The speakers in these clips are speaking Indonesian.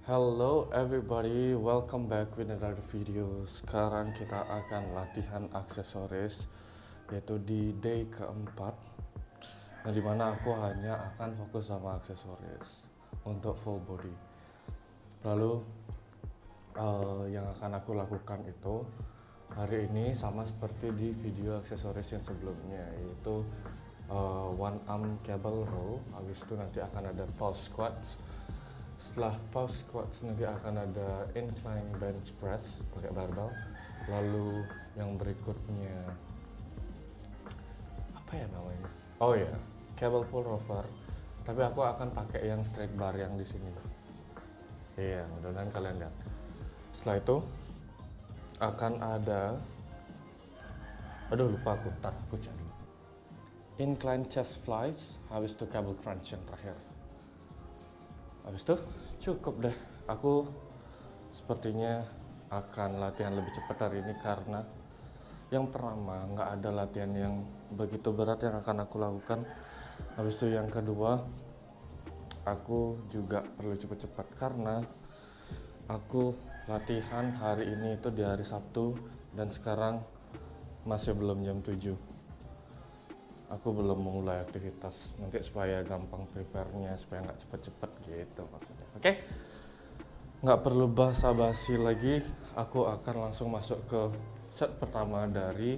Hello everybody, welcome back with another video. Sekarang kita akan latihan aksesoris, yaitu di day keempat. Nah, dimana aku hanya akan fokus sama aksesoris untuk full body. Lalu yang akan aku lakukan itu hari ini sama seperti di video aksesoris yang sebelumnya, yaitu one arm cable row. Habis itu nanti akan ada pulse squats. Setelah pulse squats nanti akan ada incline bench press pakai barbell. Lalu yang berikutnya apa ya namanya? Oh ya, cable pull over. Tapi aku akan pakai yang straight bar yang di sini. Iya, mudah-mudahan kalian lihat. Setelah itu akan ada, lupa aku cari. Incline chest flies, habis itu cable crunch yang terakhir. Habis itu cukup deh. Aku sepertinya akan latihan lebih cepat hari ini karena yang pertama nggak ada latihan yang begitu berat yang akan aku lakukan. Habis itu yang kedua, aku juga perlu cepat-cepat karena aku latihan hari ini itu di hari Sabtu dan sekarang masih belum jam 7. Aku belum memulai aktivitas nanti supaya gampang prepare-nya, supaya nggak cepet-cepet gitu maksudnya. Oke? Nggak perlu basa-basi lagi, aku akan langsung masuk ke set pertama dari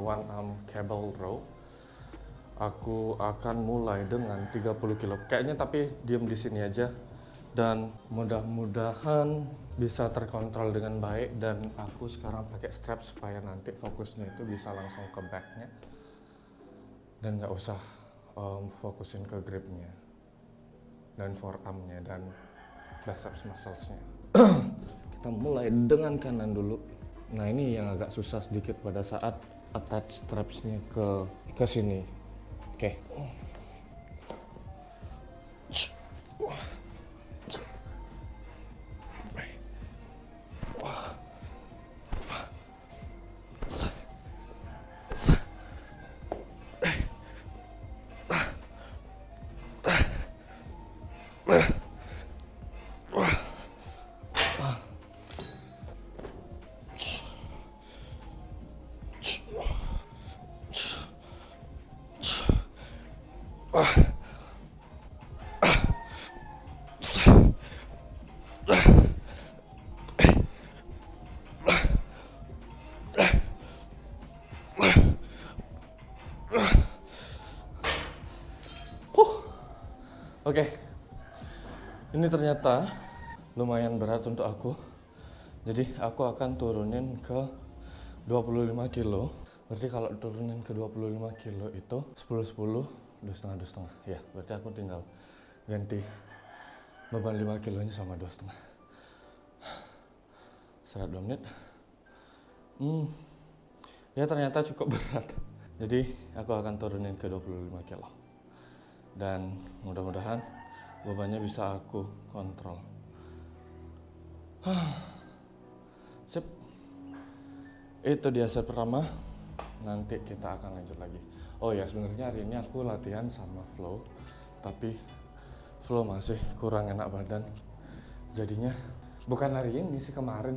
one arm cable row. Aku akan mulai dengan 30 kilo. Kayaknya tapi diem di sini aja dan mudah-mudahan bisa terkontrol dengan baik. Dan aku sekarang pakai strap supaya nanti fokusnya itu bisa langsung ke backnya dan nggak usah fokusin ke gripnya dan forearmnya dan biceps muscles-nya. Kita mulai dengan kanan dulu. Nah, ini yang agak susah sedikit pada saat attach straps-nya ke sini. Oke. Oke, ini ternyata lumayan berat untuk aku. Jadi aku akan turunin ke 25 kilo. Berarti kalau turunin ke 25 kilo itu 10-10, 2,5. Ya, berarti aku tinggal ganti beban 5 kilonya sama 2,5. Istirahat 2 menit. Ya ternyata cukup berat. Jadi aku akan turunin ke 25 kilo. Dan mudah-mudahan bebannya bisa aku kontrol. Sip. Itu dia set pertama. Nanti kita akan lanjut lagi. Oh ya, sebenarnya hari ini aku latihan sama Flow, tapi Flow masih kurang enak badan. Jadinya bukan hari ini sih, kemarin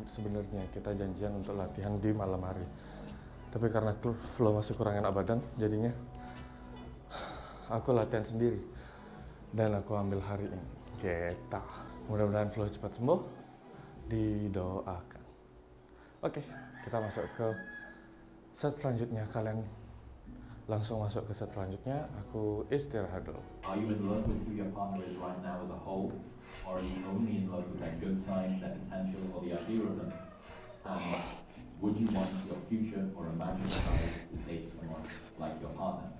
sebenarnya kita janjian untuk latihan di malam hari. Tapi karena Flow masih kurang enak badan, jadinya aku latihan sendiri dan aku ambil hari ini. Kita mudah-mudahan Flow cepat sembuh, didoakan. Oke, kita masuk ke set selanjutnya. Kalian langsung masuk ke set selanjutnya. Aku istirahat dulu. Are you in love with who your partner is right now as a whole, or are you only in love with that good side, that potential, or the idea of them? Would you want your future or imagined child to date someone like your partner?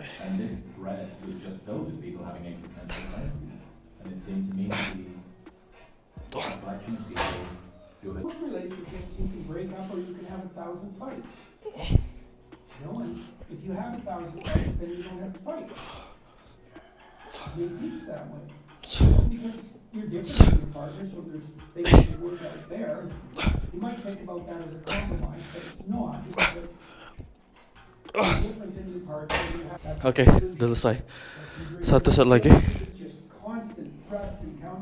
And this thread was just filled with people having existential crises. And it seemed to me to be a collection of people who had... Most relationships, you can break up or you can have 1,000 fights. You know, and if you have 1,000 fights, then you don't have to fight. Make peace that way. Because you're different from your partner, so there's things that work out there. You might think about that as a compromise, but it's not. Oke, udah selesai. Satu set lagi. It's just constant thrust and counter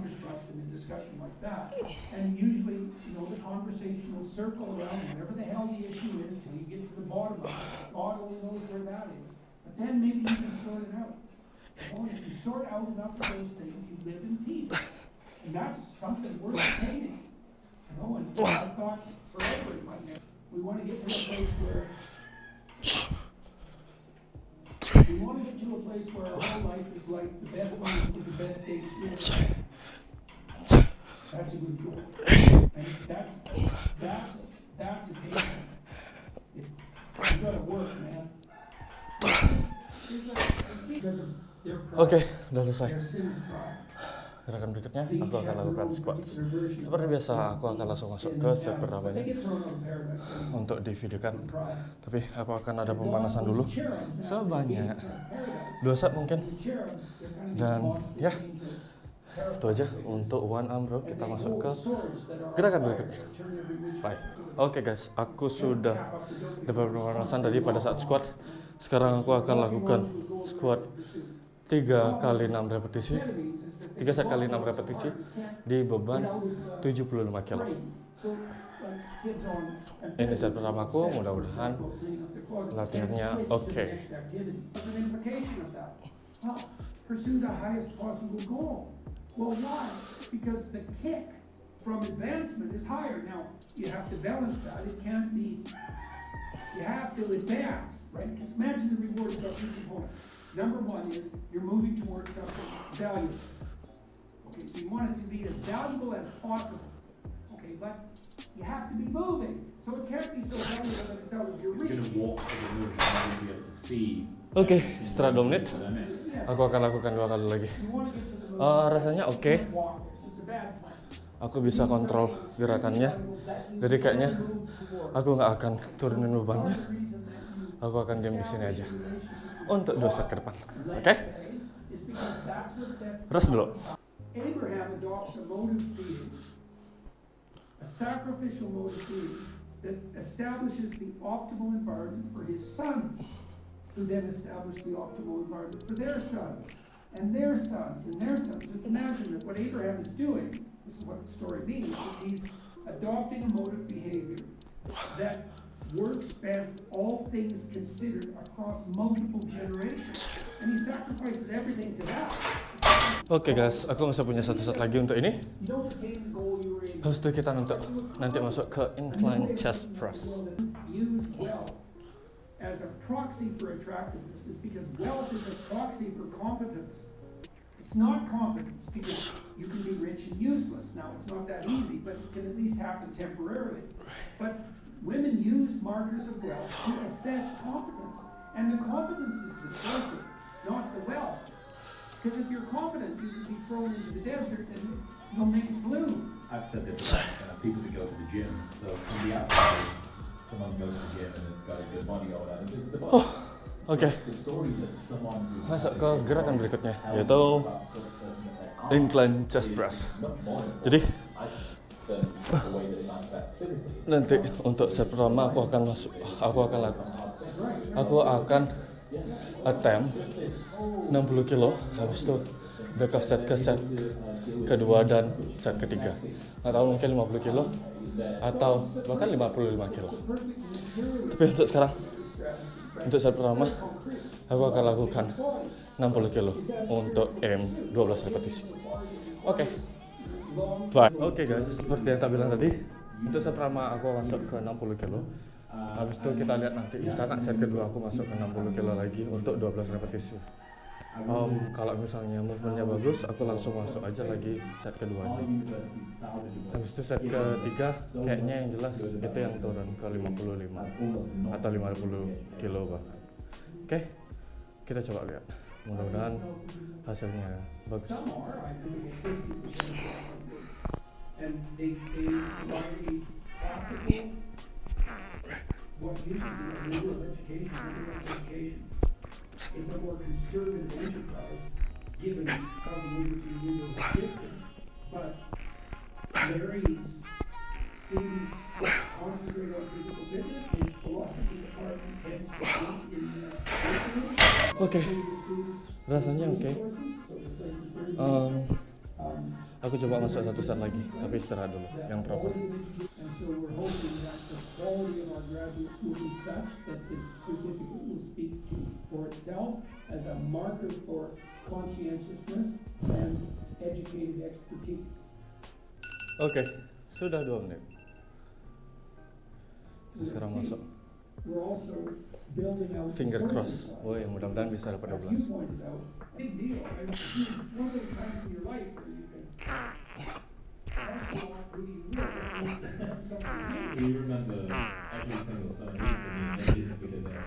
circle around whatever the hell the issue is till you get to the bottom of it. God only knows where that is. But then maybe you can sort it out. You know, and if you sort out enough of those things, you live in peace. And that's something worth attaining. You know, and I thought forever in my neck, we want to get to a place where our whole life is like the best moments of the best days here. That's a good goal. And that's attainable. You gotta work, man. Because of their pride, Oke, udah selesai. their sin and pride. Gerakan berikutnya aku akan lakukan squats. Seperti biasa, aku akan langsung masuk ke set pertamanya untuk divideokan. Tapi aku akan ada pemanasan dulu sebanyak 2 set mungkin. Dan ya, itu aja untuk one arm row. Kita masuk ke gerakan berikutnya. Bye. Oke guys, aku sudah dapat pemanasan tadi pada saat squat. Sekarang aku akan lakukan squat 3 kali 6 repetisi. 3 set kali 6 repetisi di beban 75 kilo. Ini set pertamaku, mudah-mudahan latihannya oke. Pursue the highest possible goal. Well, why? Because the kick from advancement is higher. Now, you have to balance that. It can't be, you have to advance, right? Because imagine the reward has got 2 components. Number 1 is you're moving towards something valuable. Okay, so you want it to be as valuable as possible. Okay, but you have to be moving. So it can't be so valuable that it's out of your You're reach. going to walk to the room and be able to see. Oke, setelah 2 menit, Yes, aku akan lakukan 2 kali lagi. you want to get to the Rasanya oke. walk there, so it's a bad plan. Aku bisa kontrol gerakannya. Jadi kayaknya aku nggak akan turunin bebannya. Aku akan diam di sini aja untuk 2 set ke depan. Oke? Rest dulu. Abraham adopts a mode of being, a sacrificial mode of being that establishes the optimal environment for his sons, who then establish the optimal environment for their sons, and their sons, and their sons. So imagine that what Abraham is doing, this is what the story means, is he's adopting a mode of behavior that works best, all things considered, across multiple generations. And he sacrifices everything to that. Oke guys, aku masih punya 1 set lagi untuk ini. You don't attain the goal you were aiming. Habis itu kita nanti masuk ke incline chest press. Use wealth as a proxy for attractiveness is because wealth is a proxy for competence. It's not competence because you can be rich and useless. Now, it's not that easy, but it can at least happen temporarily. But women use markers of wealth to assess competence. And the competence is the treasure, not the wealth. Because if you're competent, you can be thrown into the desert and you'll make it bloom. I've said this about people that go to the gym. So from the outside, someone goes to the gym and it's got a good body or whatever. It's the body. Oke, The story that someone who masuk ke gerakan berikutnya, yaitu incline chest press. Jadi nanti untuk set pertama aku akan attempt 60 kilo, habis itu backup set ke set kedua dan set ketiga. Nggak tahu, mungkin 50 kilo atau bahkan 55 kilo. Tapi untuk sekarang, untuk set pertama aku akan lakukan 60 kilo untuk aim 12 repetisi. Oke. Bye. Oke guys, seperti yang tak bilang tadi, untuk set pertama aku masuk ke 60 kilo. Habis itu kita lihat nanti di sana set kedua aku masuk ke 60 kilo lagi untuk 12 repetisi. Kalau misalnya movementnya bagus, aku langsung masuk aja lagi set kedua. Habis itu set ketiga kayaknya yang jelas itu yang turun ke 55 atau 50 kilo bahkan. Oke, kita coba lihat. Mudah-mudahan hasilnya bagus. And they largely classical, what used to be a rule of education. It's a more conservative enterprise, given how the movie window is shifted. But Larry's students concentrate on physical fitness, his philosophy department tends to be in Oke, rasanya oke. Aku coba masuk satu set lagi, tapi istirahat dulu, yang proper. And so we're hoping that the quality of our graduates will be such that the certificate will speak for itself as a marker for conscientiousness and educated expertise. Oke, sudah 2 menit. Sekarang masuk. We're also building out Finger the cross. social side. Oh, yang mudah-mudahan bisa dapat As 12. you pointed out, big deal. I mean, it's one of those times in your life where you can also not really live something. Do you remember every single summer? This isn't because they're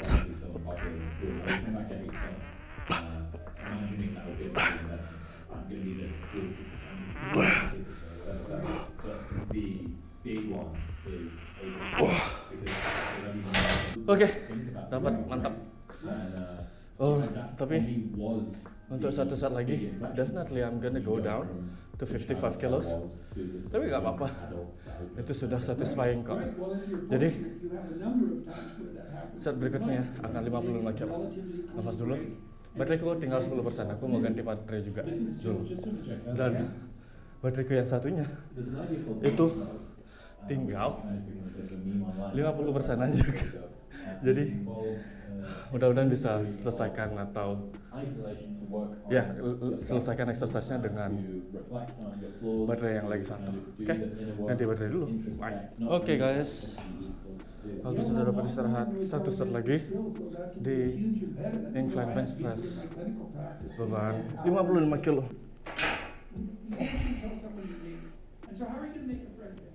probably so popular in school. I come back every summer, imagining that would be a big investment. I'm going to be the cool but the big one is Oke, dapat, mantap. Oh, tapi untuk satu set lagi, definitely I'm gonna go down to 55 kilos. Tapi nggak apa-apa, itu sudah satisfying kok. Jadi, set berikutnya akan 55 kilo. Nafas dulu. Bateraiku tinggal 10%, aku mau ganti baterai juga dulu. Dan bateraiku yang satunya, itu tinggal 50%-an juga. Jadi mudah-mudahan bisa selesaikan atau ya selesaikan exercise-nya dengan baterai yang lagi satu. Oke, ganti baterai dulu. Oke guys, aku sudah dapat istirahat satu set lagi di incline bench press beban 55 kilo. And so how are you going to make a friend there?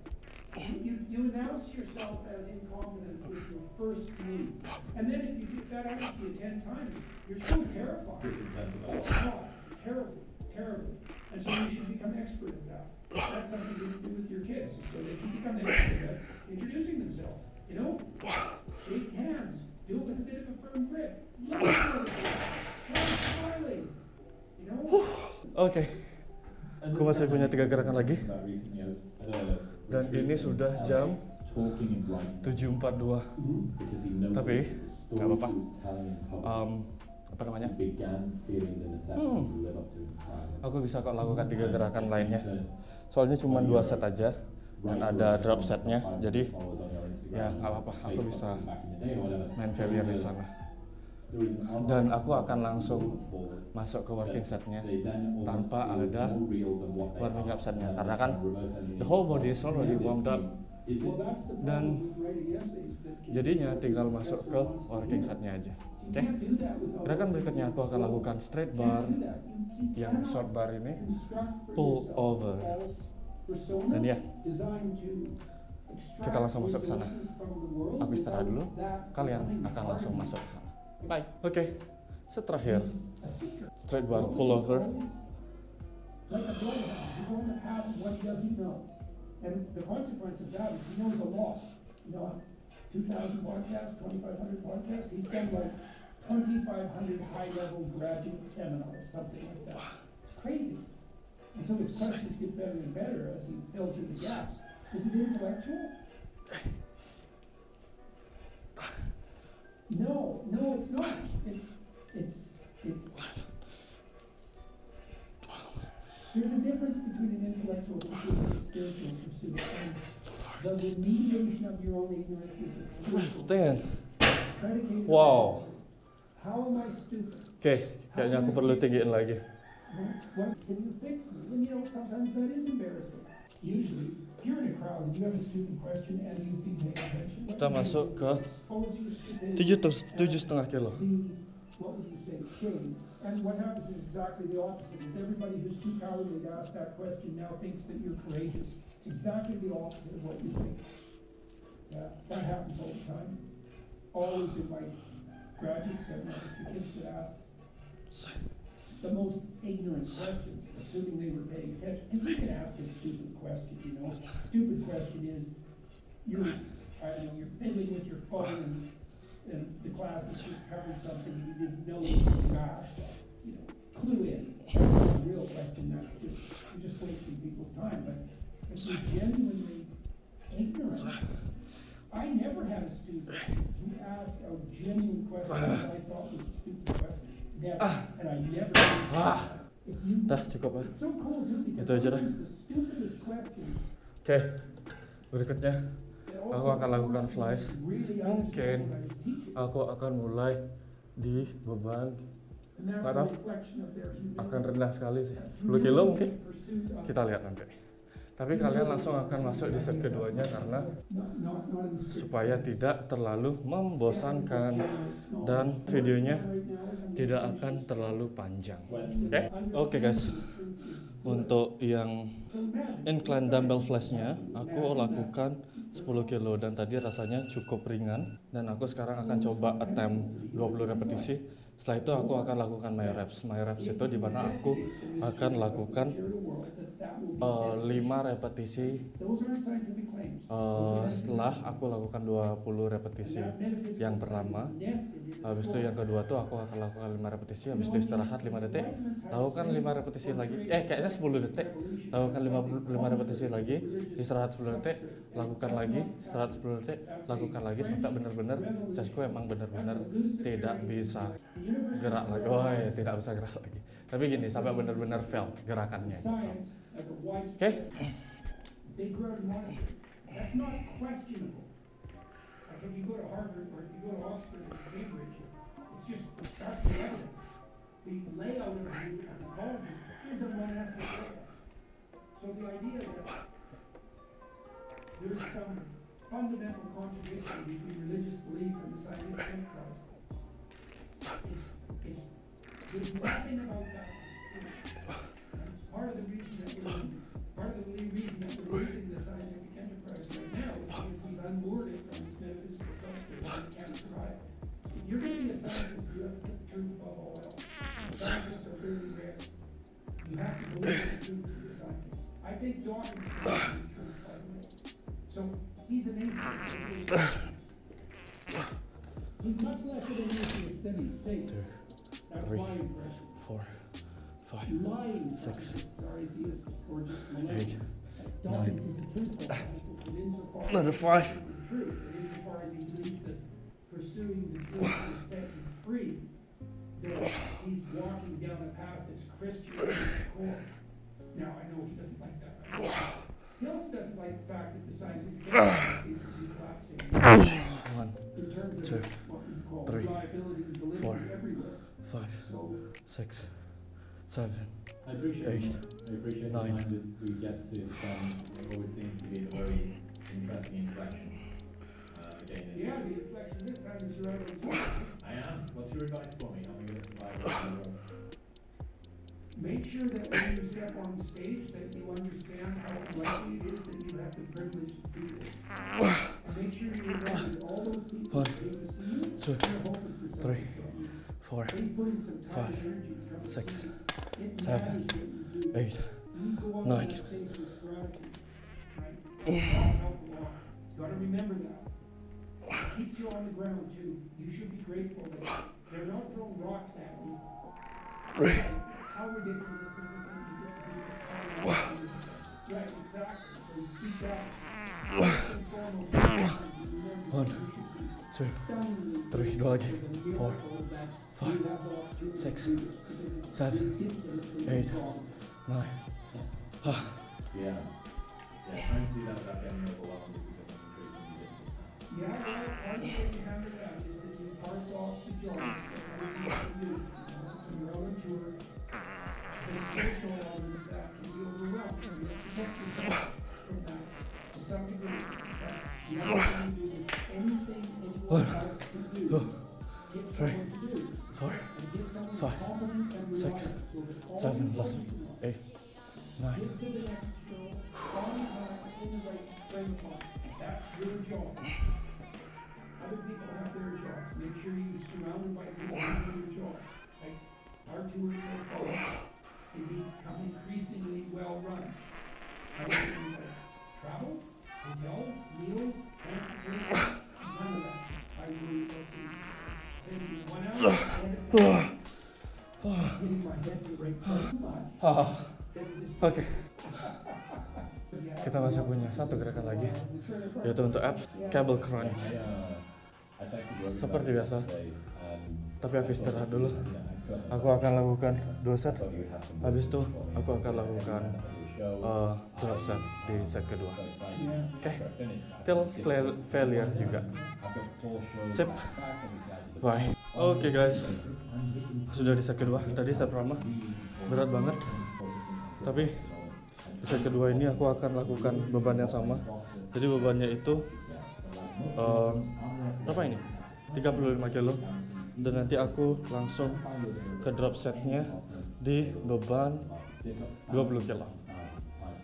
You announce yourself as incompetent with your first move. And then if you get that out to you 10 times, you're so terrified. Oh God, terrible, terrible. And so you should become expert at that. That's something you can do with your kids, so they can become expert at introducing themselves. You know, shake hands, do it with a bit of a firm grip. Look at it, smiling. You know? Oke, aku masih punya 3 gerakan lagi. Dan ini sudah jam 7.42. Tapi nggak apa-apa. Apa namanya? Aku bisa kok lakukan 3 gerakan lainnya. Soalnya cuma 2 set aja dan ada drop setnya. Jadi ya nggak apa-apa. Aku bisa main failure di sana. Dan aku akan langsung masuk ke working setnya tanpa ada warming up setnya, karena kan the whole body is already warmed up dan jadinya tinggal masuk ke working setnya aja. Oke, gerakan berikutnya aku akan lakukan straight bar, yang short bar ini pull over, dan ya kita langsung masuk ke sana. Aku istirahat dulu, kalian akan langsung masuk ke sana. Bye. Oke, set terakhir straight bar pull over. Like a bloodhound, he's going to have what he doesn't know. And the consequence of that is he knows a lot. You know, 2,000 podcasts, 2,500 podcasts, he's done like 2,500 high-level graduate seminars, something like that. It's crazy. And so his questions get better and better as he fills in the gaps. Is it intellectual? No, it's not. It's there's a difference between an intellectual pursuit and a spiritual pursuit. And the remediation of your own ignorance is a spiritual Stand. predicated Wow. on how am I stupid? Oke, kayaknya aku perlu tinggiin lagi. What can you fix me? And you know, sometimes that is embarrassing. Usually, you're in a crowd and you have a stupid question and you've been paying attention. Kita masuk ke Expose your stupidity. 7,5 kilo. What would you say, shame? And what happens is exactly the opposite. Is everybody who's too cowardly to ask that question now thinks that you're courageous. It's exactly the opposite of what you think. Yeah, that happens all the time. Always in my graduate seminars, the kids would ask the most ignorant questions, assuming they were paying attention. Because you can ask a stupid question, you know. Stupid question is, you're fiddling with your phone and the class has just covered something you didn't know was rash. You know, clue in. That's not a real question. That's just you're just wasting people's time. But if you're genuinely ignorant, I never had a student who asked a genuine question that I thought was a stupid question. Never. And I never. Dah cukup ya. It's so cool too because Itu aja dah. sometimes the stupidest question Oke, berikutnya that aku also akan lakukan forces flies. you to really Mungkin understand what I was teaching. aku akan mulai di beban And that's nggak a tahu, reflection of their akan humility. rendah sekali sih, That 10 kilo mungkin. pursuit of- Kita lihat nanti. Tapi kalian langsung akan masuk di set keduanya karena not in the strict supaya sense. tidak terlalu membosankan dan videonya tidak akan terlalu panjang. Oke guys, untuk yang incline dumbbell flashnya aku lakukan 10 kilo dan tadi rasanya cukup ringan dan aku sekarang akan coba attempt 20 repetisi. Setelah itu aku akan lakukan my reps. My reps itu dimana aku akan lakukan 5 repetisi Those aren't scientific claims. setelah aku lakukan 20 repetisi yang pertama. Habis itu yang kedua tuh aku akan lakukan 5 repetisi, habis itu istirahat 5 detik, lakukan 5 repetisi lagi, kayaknya 10 detik, lakukan 5 repetisi lagi, istirahat 10 detik, lakukan lagi, istirahat 10 detik, lakukan lagi sampai benar-benar chestku emang benar-benar tidak bisa gerak lagi, tidak bisa gerak lagi. Tapi gini, sampai benar-benar fail gerakannya. Science as a widespread. Oke. They grow to monsters. That's not questionable. Like if you go to Harvard or if you go to Oxford or Cambridge, it's just that's the evidence. The layout of the colleges is a monastic layout. So the idea that there's some fundamental contradiction between religious belief and the scientific enterprise is there's nothing about that that's true. And part of the reason that we're using the scientific enterprise right now is because we've unmoored it from its metaphysical substrate and it can't survive. If you're going to be a scientist, you have to put the truth above all else. Scientists are very rare. You have to believe the truth to be a scientist. I think Dawkins believes in the truth, by the way. So he's an atheist. He's much less of an atheist than he thinks. 2, That's 3, my impression. 4, 5, Lying 6, scientists are atheistic or just 8, malicious. Dawkins is a truthful scientist, but insofar as another 5. the truth, and insofar as he believes that pursuing the truth will set you free, that he's walking down a path that's Christian at its core. Now, I know he doesn't like that. He also doesn't like the fact that the scientific evidence seems to be collapsing 1, in terms of 2, what we call 3, reliability and validity 4, everywhere. 5, So 6, 7. I appreciate Eight, I appreciate the 9. time that we get to spend. It always seems to be a very interesting interaction. Again, yeah, the inflection this time is right on time. I am. What's your advice for me? How am I going to survive this? Make sure that when you step on the stage that you understand how likely it is that you have the privilege to do this. And make sure you remember that all those people who came to see you, 2, they're hoping for 3, something from you. 4, They put in some time 5, and energy to come to 6, see you. It 7, matters what you do. 8, You go up 9. on the stage with gratitude, right? That'll help a lot. Gotta remember that. It keeps you on the ground too. You should be grateful that they're not throwing rocks at you. How ridiculous is it that you get to do this? Right, exactly. So you keep that. First and foremost, remember, 1, you should be 2, stunningly 3, dua lagi, grateful 4, that 5, you have the opportunity 6, to do this, because it's 7, ridiculous for you to 8, talk. 9. Ah, Yeah. Yeah, trying to do that without getting overwhelmed is becoming increasingly difficult. Yeah, well, one way to handle that is that you parse off the job. That's what you have to do. When you're on a tour, there's social elements that can be overwhelming. You have to protect yourself from that to some degree. But the other thing to do is anything anyone else can do, get someone to do. 4, And get someone 5, competent and 6, reliable. So that all 7, the last information 8, 9. get to the next show, on time, in the right frame of mind. That's your job. Other people have their jobs. Make sure you're surrounded by people who do your job. Like our tours so far, they become increasingly well run. Other things like travel, hotels, meals, transportation, none of that. I really taking 1 hour, getting my head to the right place too much. Ah, Then it just oke. Kita masih punya satu gerakan lagi, yaitu untuk abs cable crunch. I texted Robbie Seperti about biasa, this today. Tapi aku istirahat dulu. Aku akan lakukan 2 set. Habis itu aku akan lakukan drop set di set kedua. Oke, till failure juga. Sip. Bye. Oke guys, sudah di set kedua. Tadi set pertama berat banget, tapi di set kedua ini aku akan lakukan beban yang sama. Jadi bebannya itu berapa ini? 35 kilo. Dan nanti aku langsung ke drop setnya di beban 20 kilo.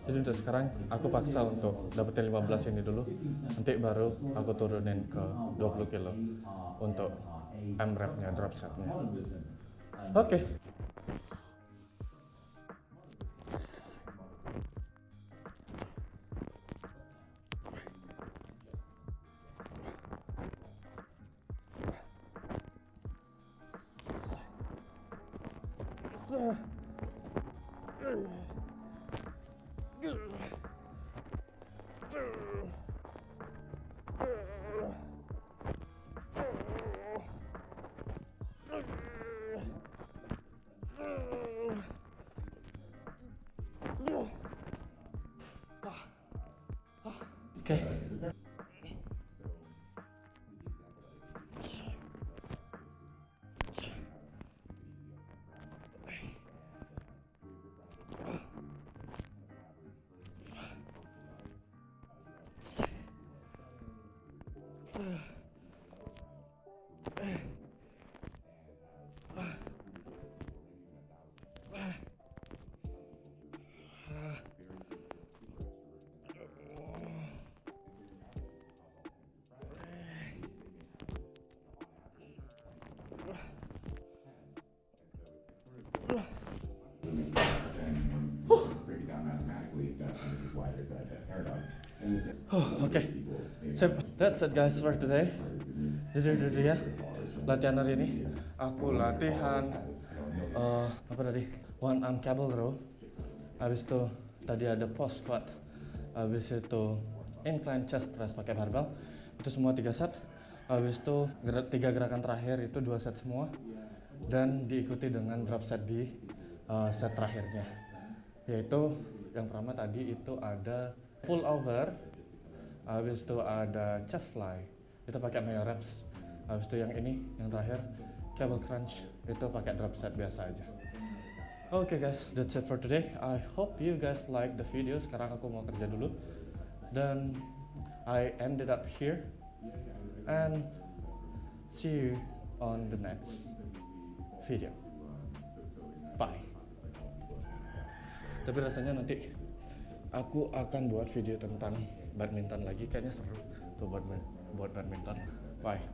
Jadi untuk sekarang aku paksa untuk dapetin 15 ini dulu. Nanti baru aku turunin ke 20 kilo untuk M-rep-nya, drop setnya. Oke. Oke. Oke, so that's it guys for today. Jadi itu dia latihan hari ini. Aku latihan apa tadi? One arm cable row. Habis itu tadi ada post squat. Habis itu incline chest press pakai barbell. Itu semua 3 set. Habis itu 3 gerakan terakhir itu 2 set semua. Dan diikuti dengan drop set di set terakhirnya. Yaitu yang pertama tadi itu ada pull over. Habis itu ada chest fly, itu pakai mayo reps. Habis itu yang ini, yang terakhir cable crunch, itu pakai drop set biasa aja. Oke guys, that's it for today. I hope you guys like the video. Sekarang aku mau kerja dulu. Dan I ended up here. And see you on the next video. Bye. Tapi rasanya nanti aku akan buat video tentang badminton lagi, kayaknya seru tuh buat badminton. Bye.